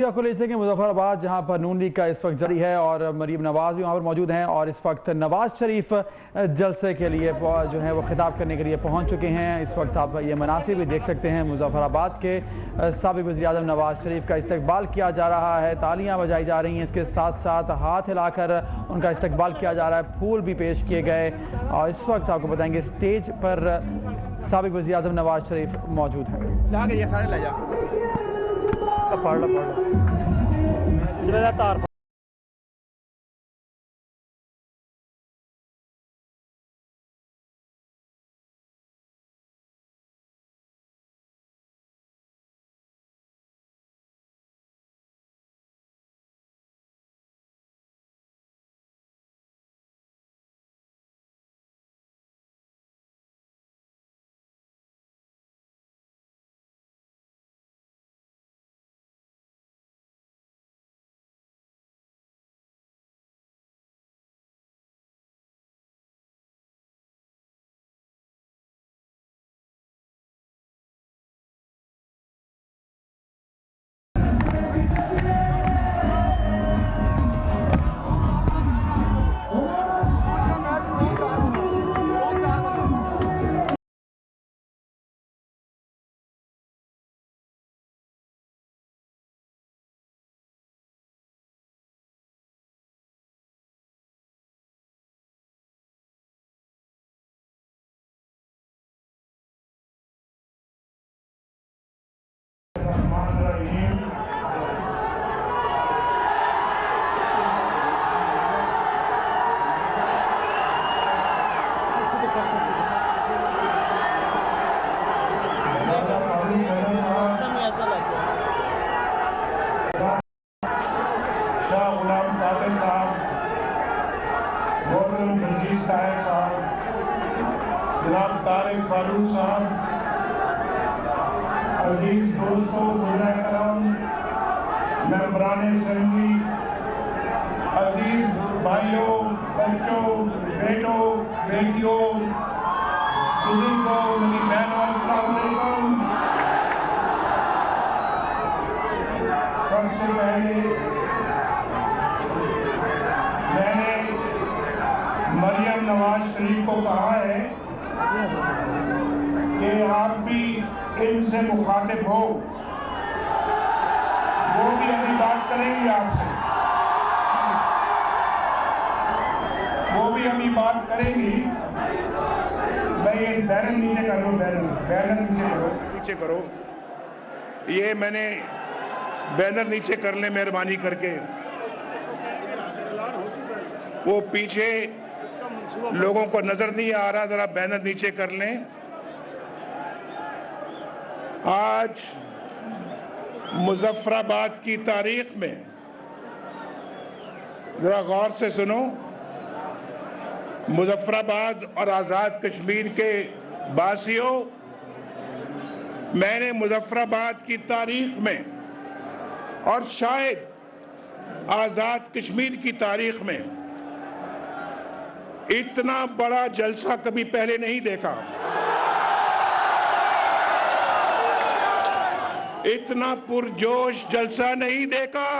आपको ले चलेंगे मुजफ्फराबाद, जहां पर नून लीग का इस वक्त जारी है और मरीम नवाज भी वहां पर मौजूद हैं और इस वक्त नवाज शरीफ जलसे के लिए जो है वो खिताब करने के लिए पहुंच चुके हैं। इस वक्त आप ये मनासिब भी देख सकते हैं। मुजफ्फराबाद के साबिक़ वज़ीर-ए-आज़म नवाज शरीफ का इस्तकबाल किया जा रहा है, तालियां बजाई जा रही हैं, इसके साथ साथ हाथ हिलाकर उनका इस्तकबाल किया जा रहा है, फूल भी पेश किए गए। और इस वक्त आपको बताएंगे स्टेज पर साबिक़ वज़ीर-ए-आज़म नवाज शरीफ मौजूद हैं। तार जनाब तारिक फारूक साहब, अजीज दोस्तों, बुज़ुर्ग-ए-करम, मेंबरान असेंबली, अजीज भाइयों, बच्चों, बेटों, बेटियों, बुजुर्गों, मेरी बहनों, अस्सलाम वालेकुम। सबसे पहले मैंने मरियम नवाज शरीफ को कहा है कि आप भी इनसे मुखातिब हो, वो भी अभी बात करेंगी आपसे, वो भी अभी बात करेंगी। मैं ये बैनर नीचे कर लो, बैनर नीचे करो। ये मैंने बैनर नीचे कर ले मेहरबानी करके। वो पीछे लोगों को नजर नहीं आ रहा, जरा बैनर नीचे कर लें। आज मुजफ्फराबाद की तारीख में, जरा गौर से सुनो, मुजफ्फराबाद और आज़ाद कश्मीर के वासियों, मैंने मुजफ्फराबाद की तारीख में और शायद आज़ाद कश्मीर की तारीख में इतना बड़ा जलसा कभी पहले नहीं देखा, इतना पुरजोश जलसा नहीं देखा,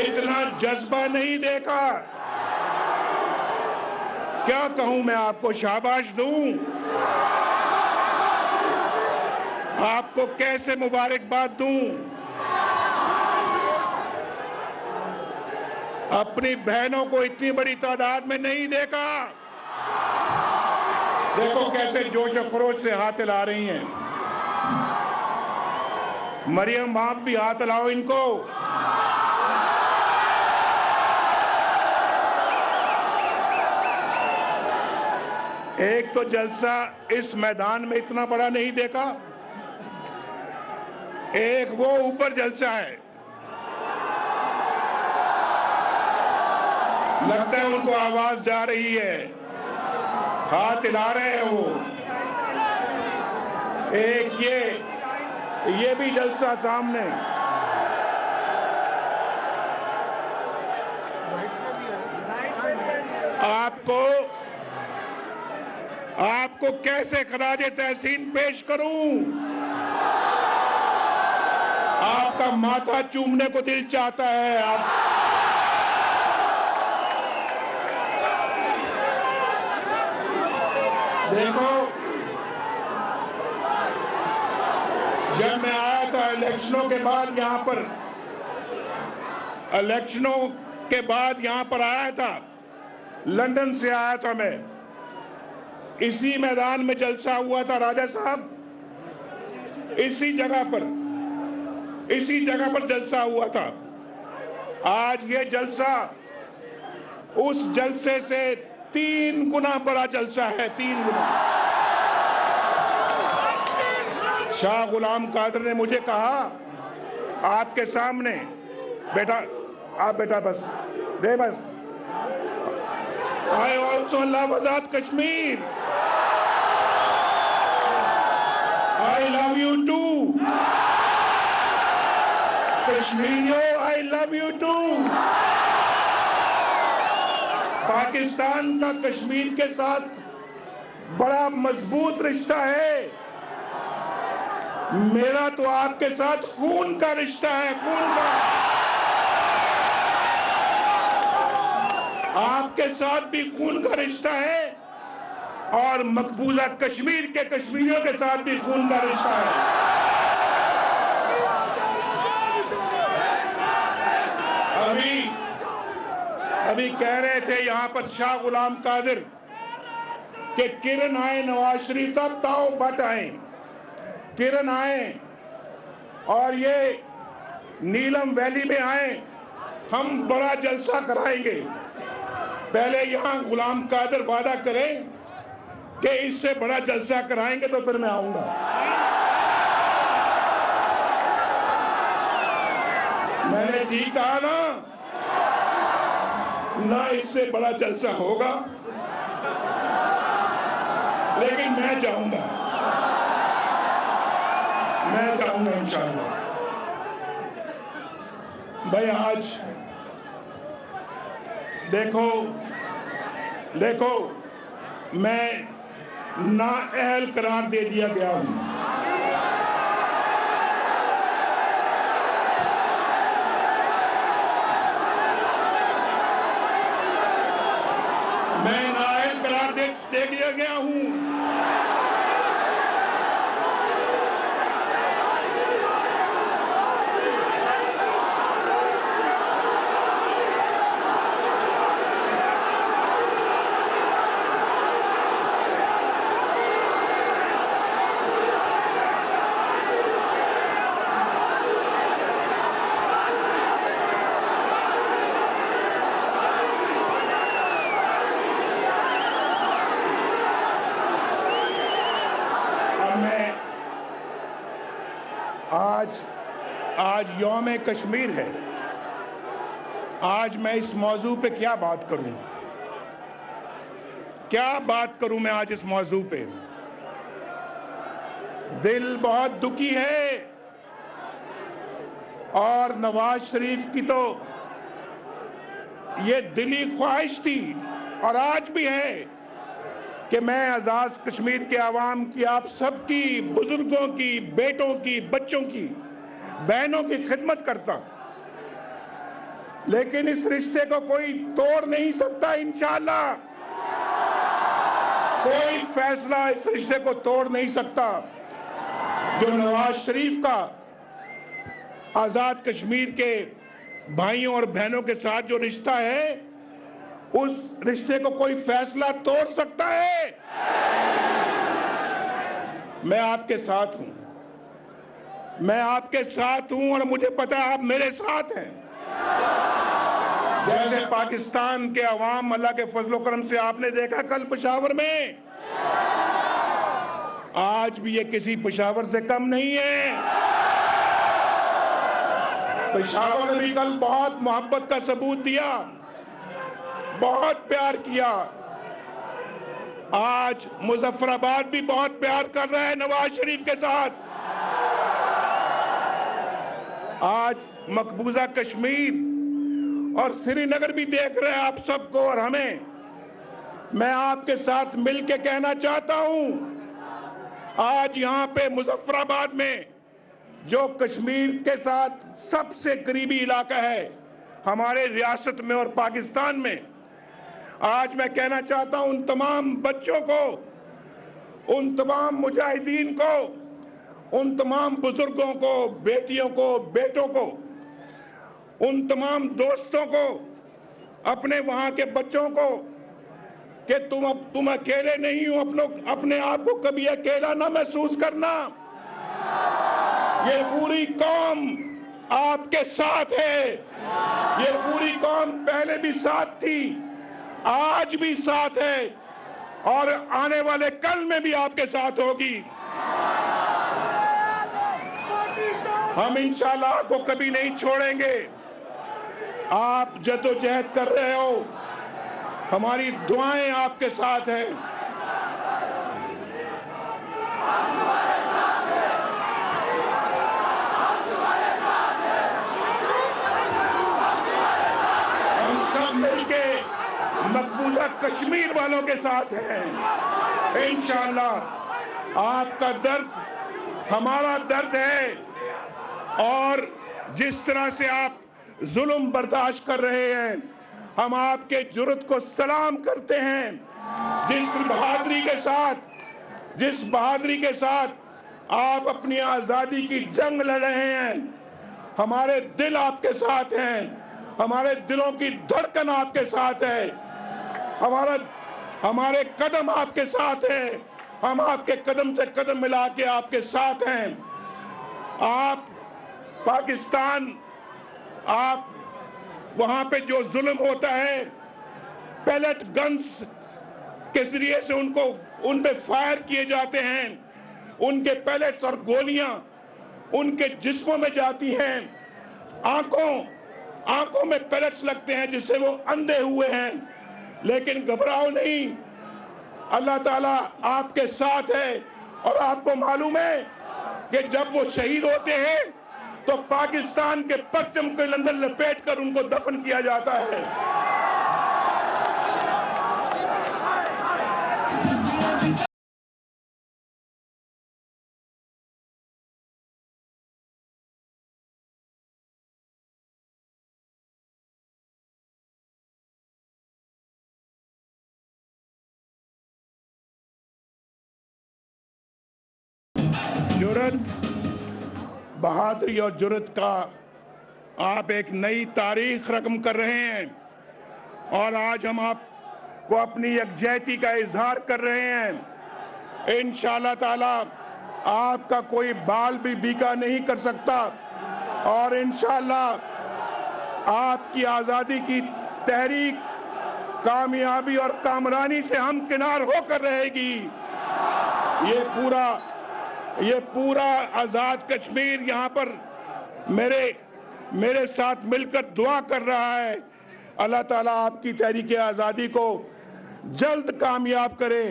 इतना जज्बा नहीं देखा। क्या कहूं मैं आपको, शाबाश दूं आपको, कैसे मुबारकबाद दूं। अपनी बहनों को इतनी बड़ी तादाद में नहीं देखा। देखो कैसे जोश और खरोश से हाथ हिला रही हैं। मरियम, आप भी हाथ हिलाओ इनको। एक तो जलसा इस मैदान में इतना बड़ा नहीं देखा, एक वो ऊपर जलसा है, लगता है उनको आवाज जा रही है, हाथ हिला रहे हैं वो। एक ये भी जलसा सामने। आपको कैसे खराजे तहसीन पेश करूं। आपका माथा चूमने को दिल चाहता है। आप देखो, जब मैं आया था इलेक्शनों के बाद यहां पर, इलेक्शनों के बाद यहां पर आया था, लंदन से आया था मैं, इसी मैदान में जलसा हुआ था राजा साहब, इसी जगह पर जलसा हुआ था। आज ये जलसा उस जलसे से 3 गुना बड़ा जलसा है, 3 गुना। शाह गुलाम कादर ने मुझे कहा आपके सामने, बेटा आप बेटा बस दे बस, I also love Azad Kashmir. I love you too. Kashmiro, I love you too. Pakistan का कश्मीर के साथ बड़ा मजबूत रिश्ता है। मेरा तो आपके साथ खून का रिश्ता है, खून का। आपके साथ भी खून का रिश्ता है और मकबूजा कश्मीर के कश्मीरियों के साथ भी खून का रिश्ता है। अभी कह रहे थे यहां पर शाह गुलाम कादिर कि किरण आए नवाज शरीफ साहब, ताओ बट आए, किरण आए और ये नीलम वैली में आए, हम बड़ा जलसा कराएंगे। पहले यहां गुलाम कादिर वादा करें कि इससे बड़ा जलसा कराएंगे तो फिर मैं आऊंगा। मैंने ठीक कहा ना, इससे बड़ा जलसा होगा, लेकिन मैं जाऊंगा इंशाअल्लाह। भाई आज देखो मैं नाअहल करार दे दिया गया हूं। मैं नाअहल करार दे दिया गया हूं। आज यौम कश्मीर है। आज मैं इस मौजू पे क्या बात करूं मैं आज इस मौजू पे। दिल बहुत दुखी है और नवाज शरीफ की तो ये दिली ख्वाहिश थी और आज भी है कि मैं आज़ाद कश्मीर के आवाम की, आप सबकी, बुजुर्गों की, बेटों की, बच्चों की, बहनों की खिदमत करता, लेकिन इस रिश्ते को कोई तोड़ नहीं सकता। इंशाअल्लाह कोई फैसला इस रिश्ते को तोड़ नहीं सकता। जो नवाज शरीफ का आजाद कश्मीर के भाइयों और बहनों के साथ जो रिश्ता है, उस रिश्ते को कोई फैसला तोड़ सकता है? मैं आपके साथ हूं, और मुझे पता है आप मेरे साथ हैं। जैसे पाकिस्तान के अवाम, अल्लाह के फजलो करम से आपने देखा कल पेशावर में, आज भी ये किसी पेशावर से कम नहीं है। पेशावर ने भी कल बहुत मोहब्बत का सबूत दिया, बहुत प्यार किया। आज मुजफ्फराबाद भी बहुत प्यार कर रहा है नवाज शरीफ के साथ। आज मकबूजा कश्मीर और श्रीनगर भी देख रहे हैं आप सबको और हमें। मैं आपके साथ मिलके कहना चाहता हूं, आज यहां पे मुजफ्फराबाद में जो कश्मीर के साथ सबसे करीबी इलाका है हमारे रियासत में और पाकिस्तान में, आज मैं कहना चाहता हूं उन तमाम बच्चों को, उन तमाम मुजाहिदीन को, उन तमाम बुजुर्गों को, बेटियों को, बेटों को, उन तमाम दोस्तों को, अपने वहां के बच्चों को कि तुम अकेले नहीं हो, अपने आप को कभी अकेला ना महसूस करना। ये पूरी कौम आपके साथ है। ये पूरी कौम पहले भी साथ थी, आज भी साथ है और आने वाले कल में भी आपके साथ होगी। हम इंशाल्लाह आपको कभी नहीं छोड़ेंगे। आप जद्दोजहद कर रहे हो, हमारी दुआएं आपके साथ हैं। हम सब मिलके मकबूजा कश्मीर वालों के साथ हैं। इंशाअल्लाह आपका दर्द हमारा दर्द है और जिस तरह से आप जुल्म बर्दाश्त कर रहे हैं, हम आपके जुर्रत को सलाम करते हैं। जिस बहादुरी के साथ आप अपनी आज़ादी की जंग लड़ रहे हैं, हमारे दिल आपके साथ हैं, हमारे दिलों की धड़कन आपके साथ है, हमारे कदम आपके साथ हैं, हम आपके कदम से कदम मिला के आपके साथ हैं। आप पाकिस्तान, आप वहां पे जो जुल्म होता है, पैलेट गन्स के जरिए से उन पे फायर किए जाते हैं, उनके पैलेट्स और गोलियां उनके जिस्मों में जाती हैं, आंखों में पैलेट्स लगते हैं जिससे वो अंधे हुए हैं। लेकिन घबराओ नहीं, अल्लाह ताला आपके साथ है और आपको मालूम है कि जब वो शहीद होते हैं तो पाकिस्तान के परचम के अंदर लपेट कर उनको दफन किया जाता है। जुर्रत, बहादुरी और जुर्रत का आप एक नई तारीख रकम कर रहे हैं और आज हम आपको अपनी यकजहती का इजहार कर रहे हैं। इंशाअल्लाह ताला आपका कोई बाल भी बीका नहीं कर सकता और इंशाअल्लाह आपकी आज़ादी की तहरीक कामयाबी और कामरानी से हम किनार होकर रहेगी। ये पूरा आज़ाद कश्मीर यहाँ पर मेरे साथ मिलकर दुआ कर रहा है। अल्लाह ताला आपकी तहरीक आज़ादी को जल्द कामयाब करे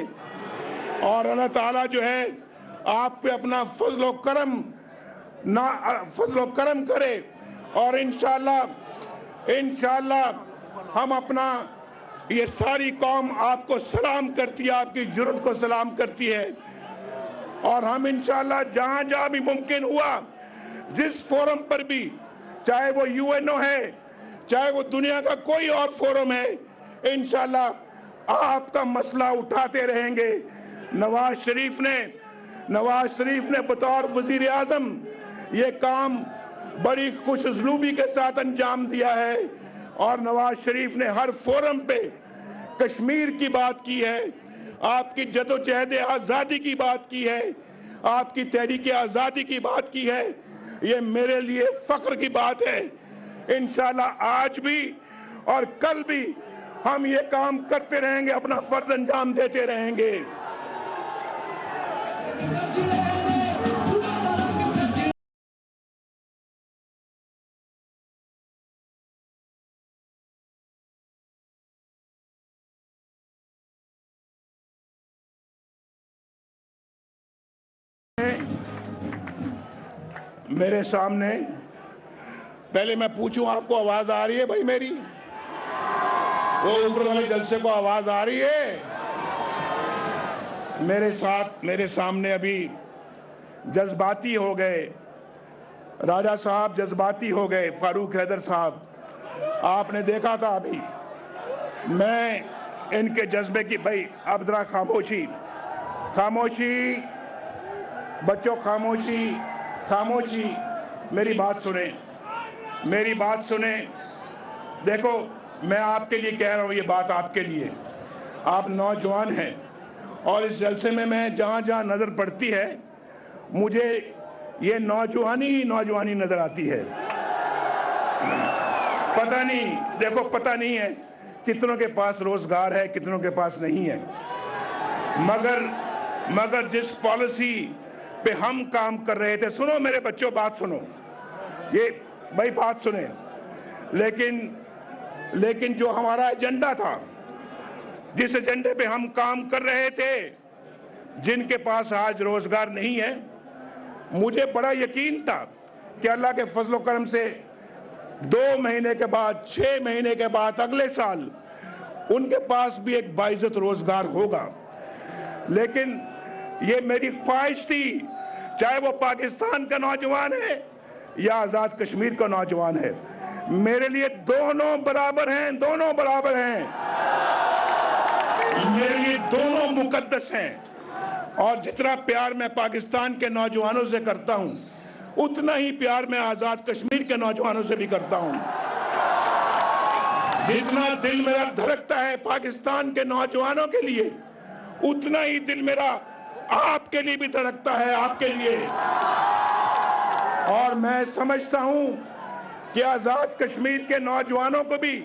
और अल्लाह ताला जो है आप पे अपना फजलो करम करे और इंशाअल्लाह हम अपना, ये सारी कौम आपको सलाम करती है, आपकी जुर्रत को सलाम करती है और हम इंशाअल्लाह जहां जहां भी मुमकिन हुआ, जिस फोरम पर भी, चाहे वो यूएनओ है, चाहे वो दुनिया का कोई और फोरम है, इंशाअल्लाह आपका मसला उठाते रहेंगे। नवाज शरीफ ने बतौर वजीर आजम ये काम बड़ी खुशउस्लूबी के साथ अंजाम दिया है और नवाज शरीफ ने हर फोरम पे कश्मीर की बात की है, आपकी जदोजहद आज़ादी की बात की है, आपकी तहरीक आज़ादी की बात की है। ये मेरे लिए फख्र की बात है। इंशाअल्लाह आज भी और कल भी हम ये काम करते रहेंगे, अपना फर्ज अंजाम देते रहेंगे। मेरे सामने, पहले मैं पूछूं आपको आवाज आ रही है भाई मेरी? वो ऊपर वाले जलसे को आवाज आ रही है? मेरे सामने अभी जज्बाती हो गए राजा साहब जज्बाती हो गए। फारूक हैदर साहब, आपने देखा था अभी, मैं इनके जज्बे की, भाई अब जरा खामोशी, खामोशी बच्चों, खामोशी, खामोशी, मेरी बात सुने, मेरी बात सुने। देखो, मैं आपके लिए कह रहा हूँ, ये बात आपके लिए। आप नौजवान हैं और इस जलसे में मैं जहाँ जहाँ नज़र पड़ती है, मुझे ये नौजवानी ही नौजवानी नज़र आती है। पता नहीं, देखो पता नहीं है कितनों के पास रोज़गार है, कितनों के पास नहीं है, मगर जिस पॉलिसी पे हम काम कर रहे थे, सुनो मेरे बच्चों, बात सुनो, ये भाई बात सुने, लेकिन जो हमारा एजेंडा था, जिस एजेंडे पे हम काम कर रहे थे, जिनके पास आज रोजगार नहीं है, मुझे बड़ा यकीन था कि अल्लाह के फजलो करम से 2 महीने के बाद, 6 महीने के बाद, अगले साल उनके पास भी एक बाइज्जत रोजगार होगा। लेकिन ये मेरी ख्वाहिश थी, चाहे वो पाकिस्तान का नौजवान है या आज़ाद कश्मीर का नौजवान है, मेरे लिए दोनों बराबर हैं, दोनों बराबर हैं, मेरे लिए दोनों मुकद्दस हैं। और जितना प्यार मैं पाकिस्तान के नौजवानों से करता हूं, उतना ही प्यार मैं आज़ाद कश्मीर के नौजवानों से भी करता हूं। जितना दिल मेरा धड़कता है पाकिस्तान के नौजवानों के लिए, उतना ही दिल मेरा आपके लिए भी धड़कता है, आपके लिए। और मैं समझता हूं कि आज़ाद कश्मीर के नौजवानों को भी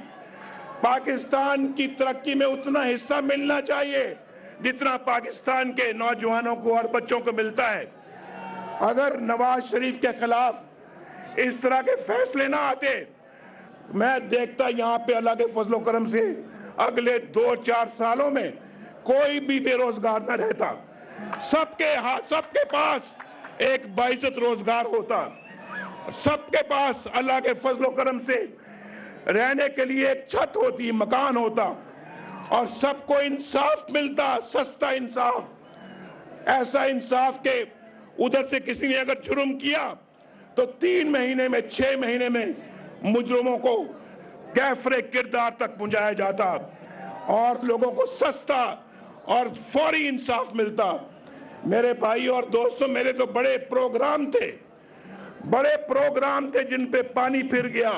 पाकिस्तान की तरक्की में उतना हिस्सा मिलना चाहिए जितना पाकिस्तान के नौजवानों को और बच्चों को मिलता है। अगर नवाज शरीफ के खिलाफ इस तरह के फैसले ना आते, मैं देखता यहाँ पे अल्लाह के फजलो करम से अगले 2-4 सालों में कोई भी बेरोजगार न रहता, सबके पास एक बाइज्जत रोजगार होता, सबके पास अल्लाह के फजलो करम से रहने के लिए एक छत होती, मकान होता, और सबको इंसाफ मिलता, सस्ता इंसाफ। ऐसा इंसाफ के उधर से किसी ने अगर जुर्म किया तो 3 महीने में, 6 महीने में मुजरिमों को कैफरे किरदार तक पहुंचाया जाता और लोगों को सस्ता और फौरी इंसाफ मिलता। मेरे भाई और दोस्तों, मेरे तो बड़े प्रोग्राम थे जिन पे पानी फिर गया,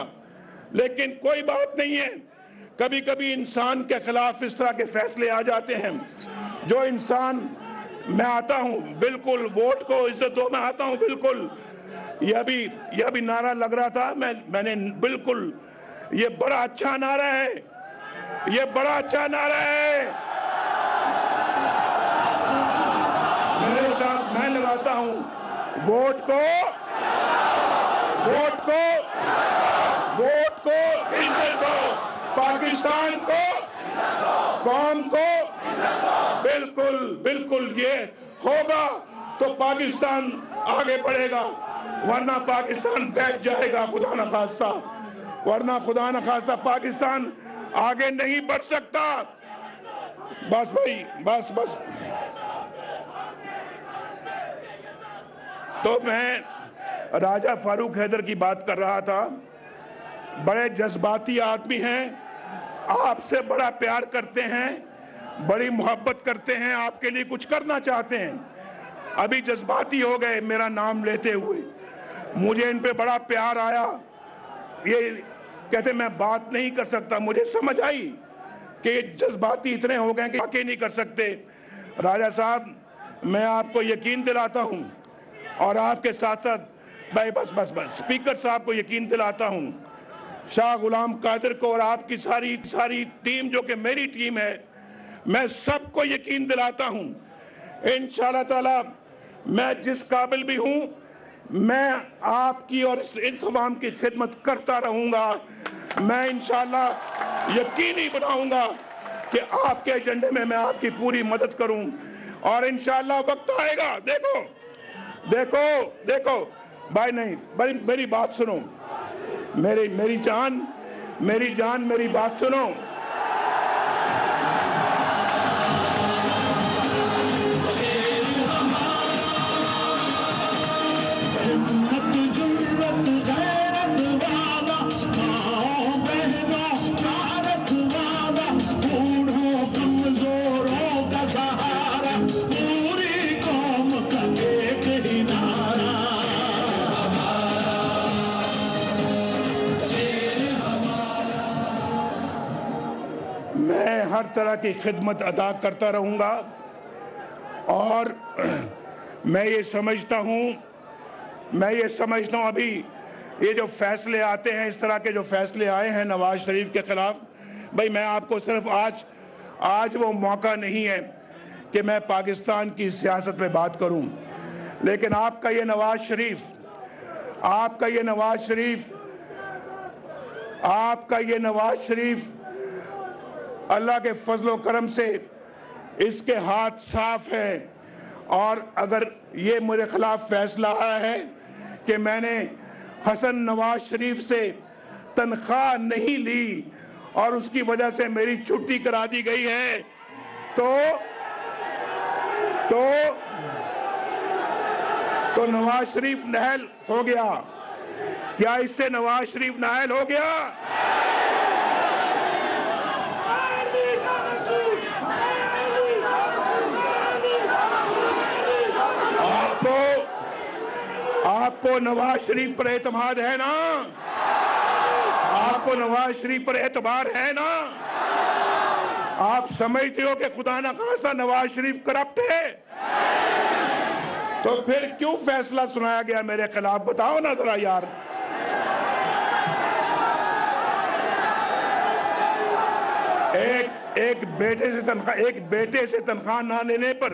लेकिन कोई बात नहीं है। कभी कभी इंसान के खिलाफ इस तरह के फैसले आ जाते हैं। जो इंसान, मैं आता हूं बिल्कुल, वोट को इज्जत दो, मैं आता हूं बिल्कुल। यह भी नारा लग रहा था, मैंने बिल्कुल, ये बड़ा अच्छा नारा है, ये बड़ा अच्छा नारा है। मेरे साथ मैं लगाता हूं, वोट को इज्जत दो, पाकिस्तान को, कौम को, बिल्कुल ये होगा तो पाकिस्तान आगे बढ़ेगा, वरना पाकिस्तान बैठ जाएगा, खुदा न खास्ता, वरना खुदा न खास्ता पाकिस्तान आगे नहीं बढ़ सकता। बस भाई, बस। तो मैं राजा फारूक हैदर की बात कर रहा था। बड़े जज्बाती आदमी हैं, आपसे बड़ा प्यार करते हैं, बड़ी मोहब्बत करते हैं, आपके लिए कुछ करना चाहते हैं। अभी जज्बाती हो गए मेरा नाम लेते हुए, मुझे इन पे बड़ा प्यार आया। ये कहते मैं बात नहीं कर सकता, मुझे समझ आई कि जज्बाती इतने हो गए कि वाकई नहीं कर सकते। राजा साहब, मैं आपको यकीन दिलाता हूं, और आपके साथ साथ भाई बस स्पीकर साहब को यकीन दिलाता हूं, शाह गुलाम कादिर को और आपकी सारी टीम जो कि मेरी टीम है, मैं सबको यकीन दिलाता हूं, इंशाअल्लाह ताला मैं जिस काबिल भी हूं, मैं आपकी और इस अवाम की खिदमत करता रहूंगा। मैं इंशाअल्लाह यकीनी बनाऊंगा कि आपके एजेंडे में मैं आपकी पूरी मदद करूं, और इंशाअल्लाह वक्त आएगा। देखो भाई, नहीं भाई, मेरी बात सुनो, मेरी जान, मेरी बात सुनो। हर तरह की खिदमत अदा करता रहूँगा। और मैं ये समझता हूँ अभी ये जो फैसले आते हैं, इस तरह के जो फैसले आए हैं नवाज शरीफ के खिलाफ, भाई मैं आपको सिर्फ आज वो मौका नहीं है कि मैं पाकिस्तान की सियासत पे बात करूं, लेकिन आपका ये नवाज शरीफ अल्लाह के फजलो करम से इसके हाथ साफ है। और अगर ये मेरे खिलाफ फैसला आया है कि मैंने हसन नवाज शरीफ से तनख्वाह नहीं ली और उसकी वजह से मेरी छुट्टी करा दी गई है, तो नवाज शरीफ नाअहल हो गया। क्या इससे नवाज शरीफ नाअहल हो गया? आपको नवाज शरीफ पर एतमाद है ना? आपको नवाज शरीफ पर एतबार है ना? आप समझते हो कि खुदा ना खास्ता नवाज शरीफ करप्ट है, तो फिर क्यों फैसला सुनाया गया मेरे खिलाफ? बताओ ना जरा यार। एक बेटे से तनख्वाह ना लेने पर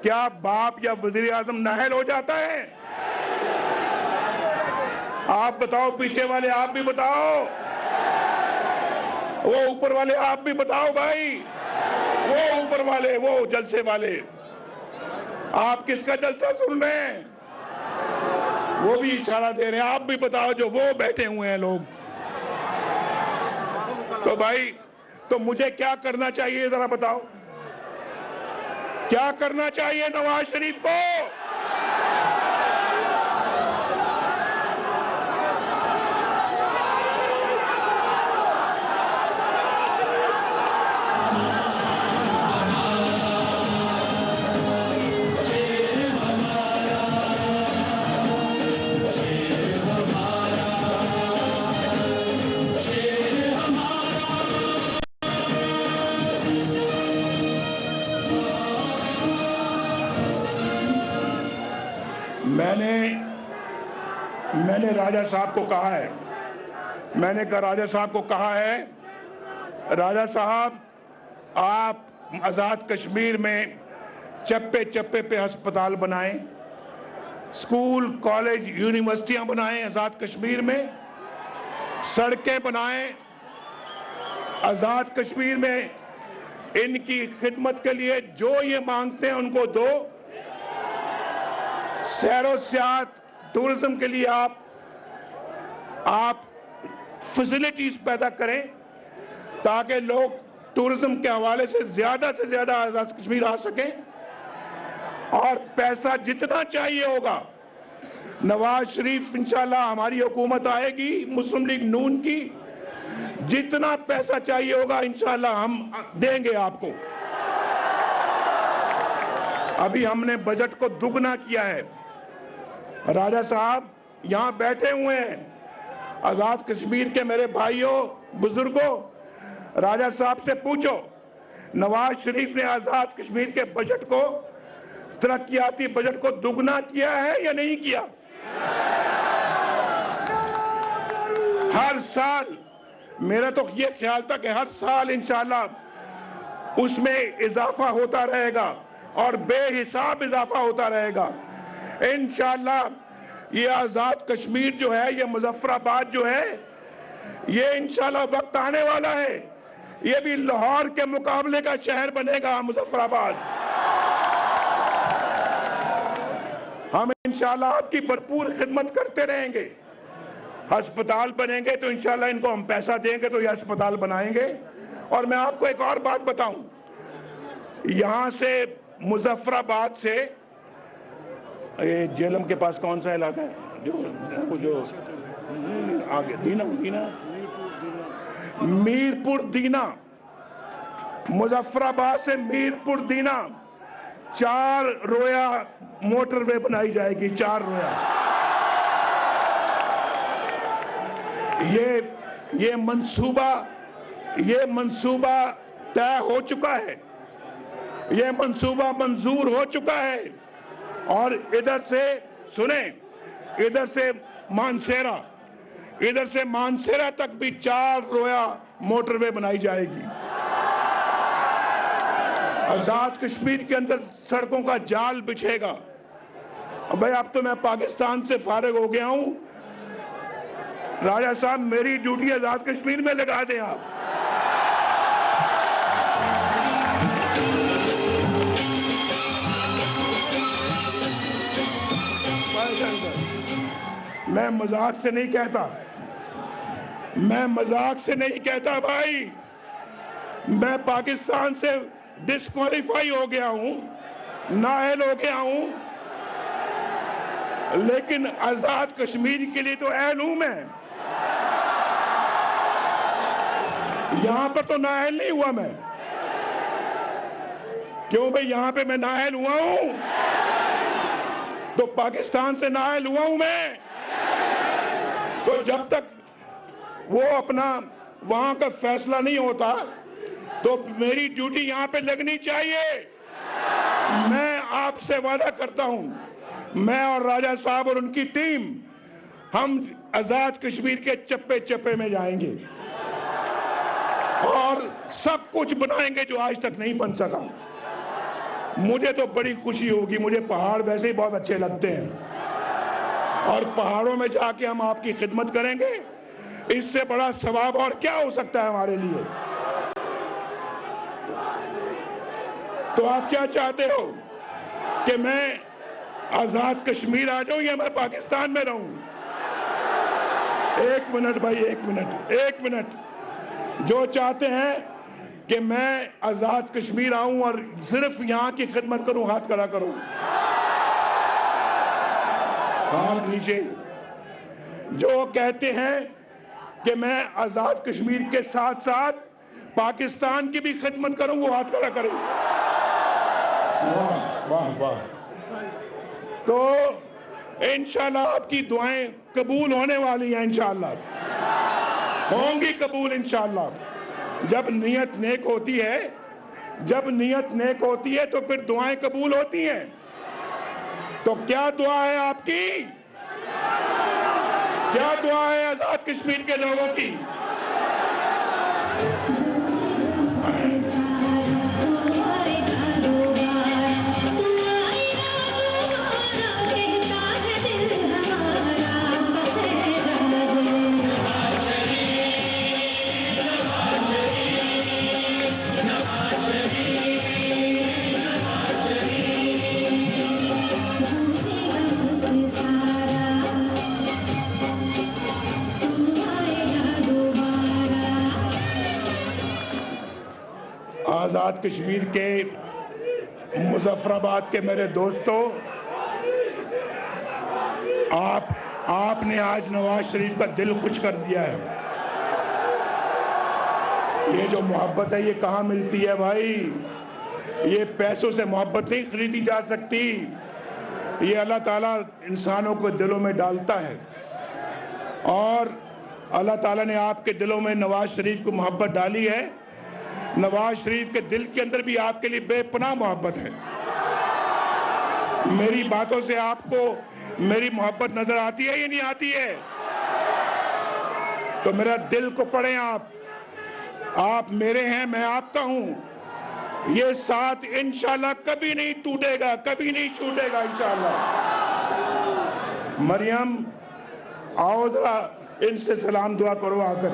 क्या बाप या वजीर आजम नाअहल हो जाता है? आप बताओ, पीछे वाले आप भी बताओ, वो ऊपर वाले आप भी बताओ भाई, वो ऊपर वाले, वो जलसे वाले, आप किसका जलसा सुन रहे हैं? वो भी इशारा दे रहे हैं, आप भी बताओ जो वो बैठे हुए हैं लोग। तो भाई, तो मुझे क्या करना चाहिए जरा बताओ, क्या करना चाहिए नवाज शरीफ को? मैंने राजा साहब को कहा है, राजा साहब आप आज़ाद कश्मीर में चप्पे चप्पे पे अस्पताल बनाएं, स्कूल कॉलेज यूनिवर्सिटियां बनाएं, आज़ाद कश्मीर में सड़कें बनाएं, आज़ाद कश्मीर में इनकी खिदमत के लिए जो ये मांगते हैं उनको दो। सैरो सियाहत टूरिज्म के लिए आप फैसिलिटीज पैदा करें ताकि लोग टूरिज्म के हवाले से ज्यादा आज़ाद कश्मीर आ सकें। और पैसा जितना चाहिए होगा, नवाज शरीफ इंशाल्लाह, हमारी हुकूमत आएगी मुस्लिम लीग नून की, जितना पैसा चाहिए होगा इंशाल्लाह हम देंगे आपको। अभी हमने बजट को दुगना किया है। राजा साहब यहाँ बैठे हुए हैं, आज़ाद कश्मीर के मेरे भाइयों बुजुर्गों, राजा साहब से पूछो नवाज शरीफ ने आज़ाद कश्मीर के बजट को, तरक्याती बजट को दुगना किया है या नहीं किया? हर साल, मेरा तो ये ख्याल था कि हर साल इंशाल्लाह उसमें इजाफा होता रहेगा और बेहिसाब इजाफा होता रहेगा। इंशाल्लाह ये आज़ाद कश्मीर जो है, ये मुजफ्फराबाद जो है, ये इंशाल्लाह वक्त आने वाला है, ये भी लाहौर के मुकाबले का शहर बनेगा मुजफ्फराबाद। हम इंशाल्लाह आपकी भरपूर खिदमत करते रहेंगे। अस्पताल बनेंगे तो इंशाल्लाह इनको हम पैसा देंगे तो ये अस्पताल बनाएंगे। और मैं आपको एक और बात बताऊं, यहां से मुजफ्फराबाद से ये जेलम के पास कौन सा इलाका है जो आगे दीना मीरपुर दीना, मुजफ्फराबाद से मीरपुर दीना 4 रोया मोटरवे बनाई जाएगी, 4 रोया। ये मंसूबा तय हो चुका है, ये मंसूबा मंजूर हो चुका है। और इधर से सुने, इधर से मानसेरा तक भी 4 रोया मोटरवे बनाई जाएगी। आजाद कश्मीर के अंदर सड़कों का जाल बिछेगा। भाई अब तो मैं पाकिस्तान से फारिग हो गया हूं। राजा साहब मेरी ड्यूटी आजाद कश्मीर में लगा दें आप। मैं मजाक से नहीं कहता, भाई मैं पाकिस्तान से डिस्क्वालीफाई हो गया हूं, नाअहल हो गया हूं, लेकिन आजाद कश्मीर के लिए तो अहल हूं मैं। यहां पर तो नाअहल नहीं हुआ मैं। क्यों भाई? यहां पे मैं नाअहल हुआ हूं तो पाकिस्तान से नाअहल हुआ हूं मैं। तो जब तक वो अपना वहां का फैसला नहीं होता तो मेरी ड्यूटी यहां पे लगनी चाहिए। मैं आपसे वादा करता हूं, मैं और राजा साहब और उनकी टीम हम आजाद कश्मीर के चप्पे चप्पे में जाएंगे और सब कुछ बनाएंगे जो आज तक नहीं बन सका। मुझे तो बड़ी खुशी होगी, मुझे पहाड़ वैसे ही बहुत अच्छे लगते हैं और पहाड़ों में जाके हम आपकी खिदमत करेंगे। इससे बड़ा सवाब और क्या हो सकता है हमारे लिए। तो आप क्या चाहते हो कि मैं आजाद कश्मीर आ जाऊं या मैं पाकिस्तान में रहूं? एक मिनट भाई, एक मिनट। जो चाहते हैं कि मैं आजाद कश्मीर आऊं और सिर्फ यहां की खिदमत करूं, हाथ खड़ा करूं, हाथ नीचे। जो कहते हैं कि मैं आजाद कश्मीर के साथ साथ पाकिस्तान की भी खिदमत करूं, वो हाथ खड़ा करें। वाह वाह वाह। तो इंशाल्लाह आपकी दुआएं कबूल होने वाली हैं, इंशाल्लाह होंगी कबूल इंशाल्लाह। जब नीयत नेक होती है तो फिर दुआएं कबूल होती हैं। तो क्या दुआ है आपकी? क्या दुआ है आजाद कश्मीर के लोगों की? आजाद कश्मीर के मुजफ्फराबाद के मेरे दोस्तों, आपने आज नवाज शरीफ का दिल खुश कर दिया है। ये जो मोहब्बत है ये कहाँ मिलती है भाई? ये पैसों से मोहब्बत नहीं खरीदी जा सकती। ये अल्लाह ताला इंसानों को दिलों में डालता है और अल्लाह ताला ने आपके दिलों में नवाज शरीफ को मोहब्बत डाली है। नवाज शरीफ के दिल के अंदर भी आपके लिए बेपनाह मोहब्बत है। मेरी बातों से आपको मेरी मोहब्बत नजर आती है या नहीं आती है? तो मेरा दिल को पढ़ें आप मेरे हैं, मैं आपका हूं। ये साथ इंशाल्लाह कभी नहीं टूटेगा, कभी नहीं छूटेगा इंशाल्लाह। मरियम आओ जरा इनसे सलाम दुआ करो आकर।